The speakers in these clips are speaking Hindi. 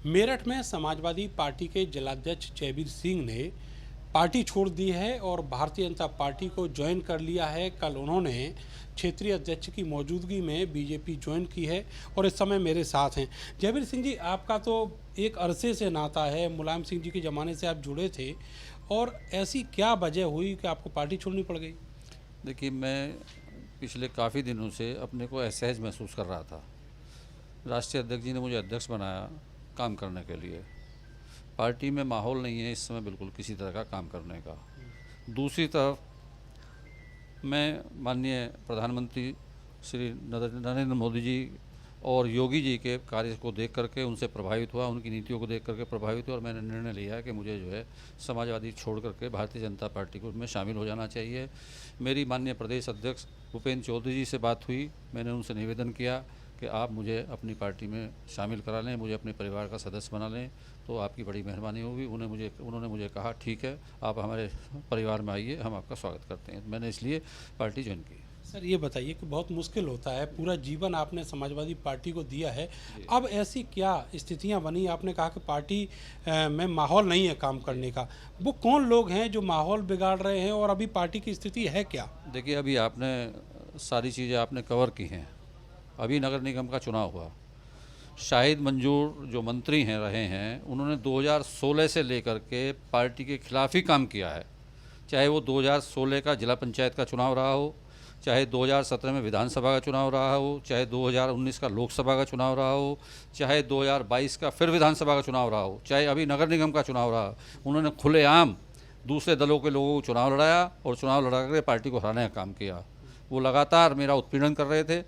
मेरठ में समाजवादी पार्टी के जिलाध्यक्ष जयवीर सिंह ने पार्टी छोड़ दी है और भारतीय जनता पार्टी को ज्वाइन कर लिया है। कल उन्होंने क्षेत्रीय अध्यक्ष की मौजूदगी में बीजेपी ज्वाइन की है और इस समय मेरे साथ हैं। जयवीर सिंह जी, आपका तो एक अरसे से नाता है, मुलायम सिंह जी के ज़माने से आप जुड़े थे, और ऐसी क्या वजह हुई कि आपको पार्टी छोड़नी पड़ गई? देखिए, मैं पिछले काफ़ी दिनों से अपने को असहज महसूस कर रहा था। राष्ट्रीय अध्यक्ष जी ने मुझे अध्यक्ष बनाया काम करने के लिए। पार्टी में माहौल नहीं है इस समय बिल्कुल किसी तरह का काम करने का। दूसरी तरफ मैं माननीय प्रधानमंत्री श्री नरेंद्र मोदी जी और योगी जी के कार्य को देख करके उनसे प्रभावित हुआ, उनकी नीतियों को देख करके प्रभावित हुआ और मैंने निर्णय लिया कि मुझे जो है समाजवादी छोड़ करके भारतीय जनता पार्टी को में शामिल हो जाना चाहिए। मेरी माननीय प्रदेश अध्यक्ष भूपेंद्र चौधरी जी से बात हुई, मैंने उनसे निवेदन किया कि आप मुझे अपनी पार्टी में शामिल करा लें, मुझे अपने परिवार का सदस्य बना लें, तो आपकी बड़ी मेहरबानी होगी। उन्होंने मुझे कहा ठीक है, आप हमारे परिवार में आइए, हम आपका स्वागत करते हैं। मैंने इसलिए पार्टी ज्वाइन की। सर, ये बताइए कि बहुत मुश्किल होता है, पूरा जीवन आपने समाजवादी पार्टी को दिया है, अब ऐसी क्या स्थितियां बनी? आपने कहा कि पार्टी में माहौल नहीं है काम करने का। वो कौन लोग हैं जो माहौल बिगाड़ रहे हैं और अभी पार्टी की स्थिति है क्या? देखिए, अभी आपने सारी चीज़ें आपने कवर की हैं। अभी नगर निगम का चुनाव हुआ, शाहिद मंजूर जो मंत्री हैं रहे हैं, उन्होंने 2016 से लेकर के पार्टी के खिलाफ ही काम किया है। चाहे वो 2016 का जिला पंचायत का चुनाव रहा हो, चाहे 2017 में विधानसभा का चुनाव रहा हो, चाहे 2019 का लोकसभा का चुनाव रहा हो, चाहे 2022 का फिर विधानसभा का चुनाव रहा हो, चाहे अभी नगर निगम का चुनाव रहा हो, उन्होंने खुलेआम दूसरे दलों के लोगों को चुनाव लड़ाया और चुनाव लड़ा कर पार्टी को हराने का काम किया। वो लगातार मेरा उत्पीड़न कर रहे थे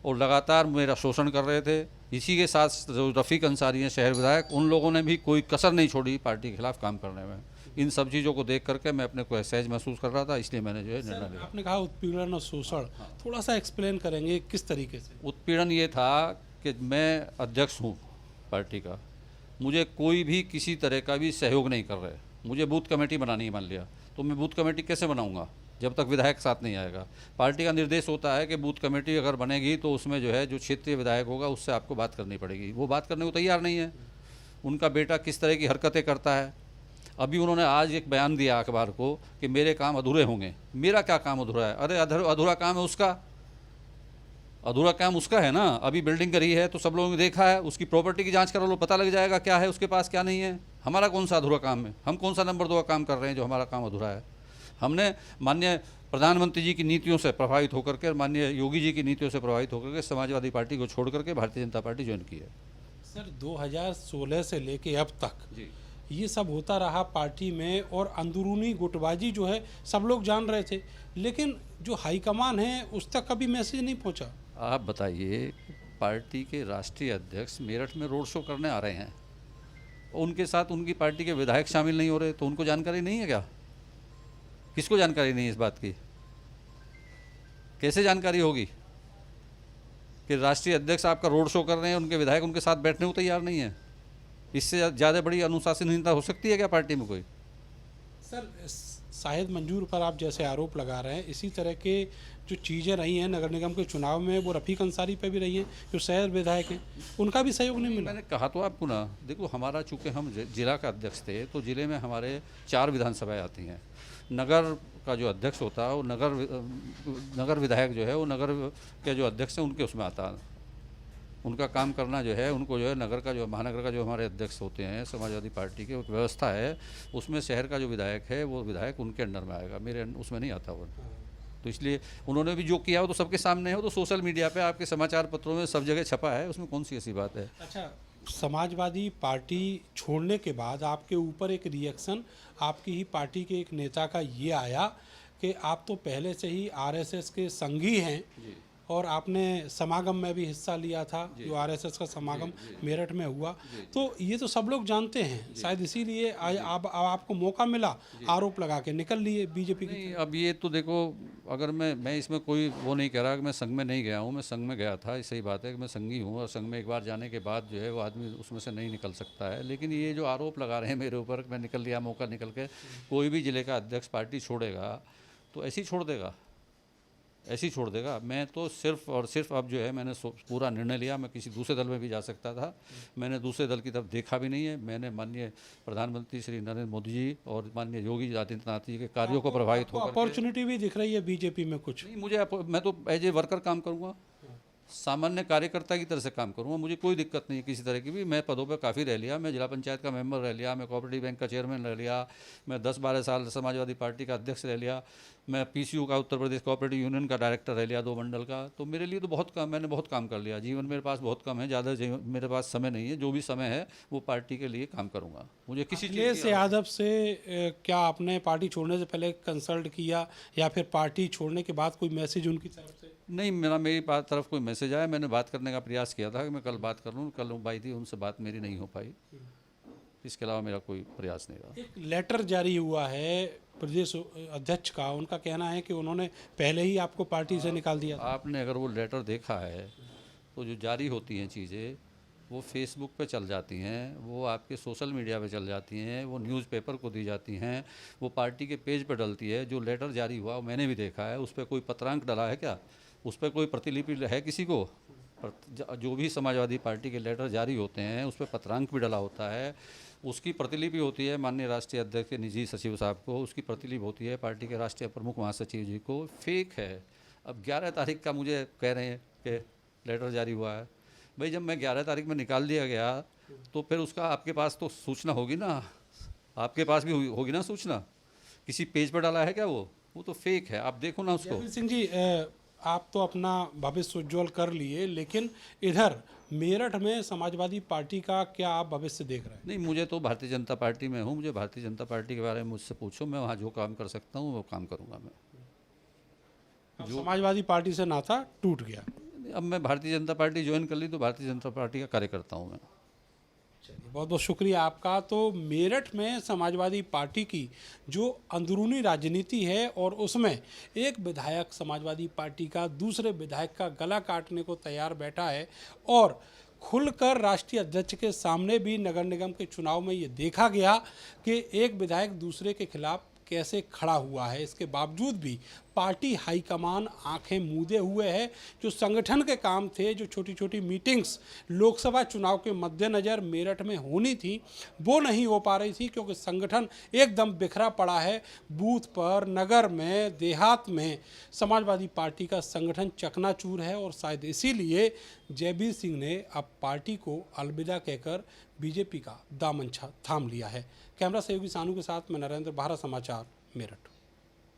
और लगातार मेरा शोषण कर रहे थे। इसी के साथ जो रफ़ीक अंसारी हैं शहर विधायक, उन लोगों ने भी कोई कसर नहीं छोड़ी पार्टी के खिलाफ काम करने में। इन सब चीज़ों को देख करके मैं अपने को असहज महसूस कर रहा था, इसलिए मैंने जो है निर्णय लिया। आपने कहा उत्पीड़न और शोषण, थोड़ा सा एक्सप्लेन करेंगे किस तरीके से? उत्पीड़न ये था कि मैं अध्यक्ष हूँ पार्टी का, मुझे कोई भी किसी तरह का भी सहयोग नहीं कर रहे। मुझे बूथ कमेटी बनानी है, मान लिया, तो मैं बूथ कमेटी कैसे बनाऊंगा जब तक विधायक साथ नहीं आएगा? पार्टी का निर्देश होता है कि बूथ कमेटी अगर बनेगी तो उसमें जो है जो क्षेत्रीय विधायक होगा उससे आपको बात करनी पड़ेगी। वो बात करने को तैयार नहीं है। उनका बेटा किस तरह की हरकतें करता है। अभी उन्होंने आज एक बयान दिया अखबार को कि मेरे काम अधूरे होंगे। मेरा क्या काम अधूरा है? अरे अधूरा काम है उसका, अधूरा काम उसका है ना। अभी बिल्डिंग करी है तो सब लोगों ने देखा है, उसकी प्रॉपर्टी की जांच करा लो, पता लग जाएगा क्या है उसके पास क्या नहीं है। हमारा कौन सा अधूरा काम है? हम कौन सा नंबर 2 का काम कर रहे हैं जो हमारा काम अधूरा है? हमने माननीय प्रधानमंत्री जी की नीतियों से प्रभावित होकर के, माननीय योगी जी की नीतियों से प्रभावित होकर के समाजवादी पार्टी को छोड़ करके भारतीय जनता पार्टी ज्वाइन की है। सर, 2016 से लेके अब तक जी, ये सब होता रहा पार्टी में, और अंदरूनी गुटबाजी जो है सब लोग जान रहे थे, लेकिन जो हाईकमान है उस तक कभी मैसेज नहीं पहुंचा। आप बताइए, पार्टी के राष्ट्रीय अध्यक्ष मेरठ में रोड शो करने आ रहे हैं, उनके साथ उनकी पार्टी के विधायक शामिल नहीं हो रहे, तो उनको जानकारी नहीं है क्या? किसको जानकारी नहीं है इस बात की? कैसे जानकारी होगी कि राष्ट्रीय अध्यक्ष आपका रोड शो कर रहे हैं, उनके विधायक उनके साथ बैठने को तैयार नहीं है? इससे ज़्यादा बड़ी अनुशासनहीनता हो सकती है क्या पार्टी में कोई? सर, शाहिद मंजूर पर आप जैसे आरोप लगा रहे हैं, इसी तरह के जो चीज़ें रही हैं नगर निगम के चुनाव में, वो रफ़ीक अंसारी पे भी रही हैं जो शहर विधायक हैं, उनका भी सहयोग नहीं मिला। मैंने कहा तो आपको ना, देखो हमारा चूँकि हम जिला का अध्यक्ष थे तो ज़िले में हमारे 4 विधानसभाएं आती हैं। नगर का जो अध्यक्ष होता है वो नगर विधायक जो है वो नगर के जो अध्यक्ष हैं उनके उसमें आता है। उनका काम करना जो है, उनको जो है नगर का जो महानगर का जो हमारे अध्यक्ष होते हैं समाजवादी पार्टी की एक व्यवस्था है, उसमें शहर का जो विधायक है वो विधायक उनके अंडर में आएगा, मेरे उसमें नहीं आता वो। तो इसलिए उन्होंने भी जो किया वो तो सबके सामने है, वो तो सोशल मीडिया पे आपके समाचार पत्रों में सब जगह छपा है, उसमें कौन सी ऐसी बात है? अच्छा, समाजवादी पार्टी छोड़ने के बाद आपके ऊपर एक रिएक्शन आपकी ही पार्टी के एक नेता का ये आया कि आप तो पहले से ही आरएसएस के संगी हैं, जी, और आपने समागम में भी हिस्सा लिया था, जो आरएसएस का समागम मेरठ में हुआ। तो ये तो सब लोग जानते हैं, शायद इसीलिए आज अब आपको मौका मिला, आरोप लगा के निकल लिए बीजेपी की। नहीं, अब ये तो देखो, अगर मैं इसमें कोई वो नहीं कह रहा कि मैं संघ में नहीं गया हूँ, मैं संघ में गया था, सही बात है कि मैं संघी हूँ और संघ में एक बार जाने के बाद जो है वो आदमी उसमें से नहीं निकल सकता है। लेकिन ये जो आरोप लगा रहे हैं मेरे ऊपर कि मैं निकल लिया मौका निकल के, कोई भी जिले का अध्यक्ष पार्टी छोड़ेगा तो ऐसे ही छोड़ देगा? ऐसे ही छोड़ देगा। मैं तो सिर्फ और सिर्फ अब जो है मैंने पूरा निर्णय लिया, मैं किसी दूसरे दल में भी जा सकता था, मैंने दूसरे दल की तरफ देखा भी नहीं है। मैंने माननीय प्रधानमंत्री श्री नरेंद्र मोदी जी और माननीय योगी आदित्यनाथ जी के कार्यों को प्रभावित होकर अपॉर्चुनिटी भी दिख रही है बीजेपी में कुछ? नहीं, मुझे मैं तो एज ए वर्कर काम करूँगा, सामान्य कार्यकर्ता की तरह से काम करूँगा। मुझे कोई दिक्कत नहीं है किसी तरह की भी। मैं पदों पे काफ़ी रह लिया, मैं जिला पंचायत का मेंबर रह लिया, मैं कोऑपरेटिव बैंक का चेयरमैन रह लिया, मैं 10-12 साल समाजवादी पार्टी का अध्यक्ष रह लिया, मैं पीसीयू का उत्तर प्रदेश कोऑपरेटिव यूनियन का डायरेक्टर रह लिया 2 मंडल का। तो मेरे लिए तो बहुत काम, मैंने बहुत काम कर लिया। जीवन मेरे पास बहुत कम है, ज़्यादा मेरे पास समय नहीं है। जो भी समय है वो पार्टी के लिए काम करूँगा। मुझे किसी चीज़ अखिलेश यादव से क्या आपने पार्टी छोड़ने से पहले कंसल्ट किया या फिर पार्टी छोड़ने के बाद कोई मैसेज उनकी तरफ से? नहीं, मेरी तरफ कोई मैसेज आया, मैंने बात करने का प्रयास किया था कि मैं कल बात कर लूँ, कल बाई थी, उनसे बात मेरी नहीं हो पाई। इसके अलावा मेरा कोई प्रयास नहीं रहा। एक लेटर जारी हुआ है प्रदेश अध्यक्ष का, उनका कहना है कि उन्होंने पहले ही आपको पार्टी से निकाल दिया था। आपने अगर वो लेटर देखा है तो जो जारी होती हैं चीज़ें वो फेसबुक पे चल जाती हैं, वो आपके सोशल मीडिया पे चल जाती हैं, वो न्यूज़पेपर को दी जाती हैं, वो पार्टी के पेज पे डलती है। जो लेटर जारी हुआ वो मैंने भी देखा है, उस पर कोई पत्रांक डला है क्या? उस पर कोई प्रतिलिपि है किसी को? जो भी समाजवादी पार्टी के लेटर जारी होते हैं उस पर पत्रांक भी डला होता है, उसकी प्रतिलिपि होती है माननीय राष्ट्रीय अध्यक्ष के निजी सचिव साहब को, उसकी प्रतिलिपि होती है पार्टी के राष्ट्रीय प्रमुख महासचिव जी को। फेक है। अब 11 तारीख का मुझे कह रहे हैं कि लेटर जारी हुआ है। भाई जब मैं 11 तारीख में निकाल दिया गया तो फिर उसका आपके पास तो सूचना होगी ना, आपके पास भी होगी ना सूचना। किसी पेज पर डाला है क्या? वो तो फेक है, आप देखो ना उसको। जयवीर सिंह जी, आप तो अपना भविष्य उज्जवल कर लिए, लेकिन इधर मेरठ में समाजवादी पार्टी का क्या आप भविष्य देख रहे हैं? नहीं, मुझे तो भारतीय जनता पार्टी में हूँ, मुझे भारतीय जनता पार्टी के बारे में मुझसे पूछो, मैं वहाँ जो काम कर सकता हूँ वो काम करूँगा। मैं अब समाजवादी पार्टी से नाता टूट गया। अब मैं भारतीय जनता पार्टी ज्वाइन कर ली तो भारतीय जनता पार्टी का कार्यकर्ता हूँ मैं। चलिए, बहुत बहुत शुक्रिया आपका। तो मेरठ में समाजवादी पार्टी की जो अंदरूनी राजनीति है और उसमें एक विधायक समाजवादी पार्टी का दूसरे विधायक का गला काटने को तैयार बैठा है और खुलकर राष्ट्रीय अध्यक्ष के सामने भी नगर निगम के चुनाव में ये देखा गया कि एक विधायक दूसरे के खिलाफ कैसे खड़ा हुआ है। इसके बावजूद भी पार्टी हाईकमान आंखें मूंदे हुए है। जो संगठन के काम थे, जो छोटी छोटी मीटिंग्स लोकसभा चुनाव के मद्देनज़र मेरठ में होनी थी, वो नहीं हो पा रही थी क्योंकि संगठन एकदम बिखरा पड़ा है। बूथ पर, नगर में, देहात में समाजवादी पार्टी का संगठन चकनाचूर है और शायद इसीलिए जयवीर सिंह ने अब पार्टी को अलविदा कहकर बीजेपी का दामन थाम लिया है। कैमरा सहयोगी सानू के साथ मैं नरेंद्र, भारत समाचार, मेरठ।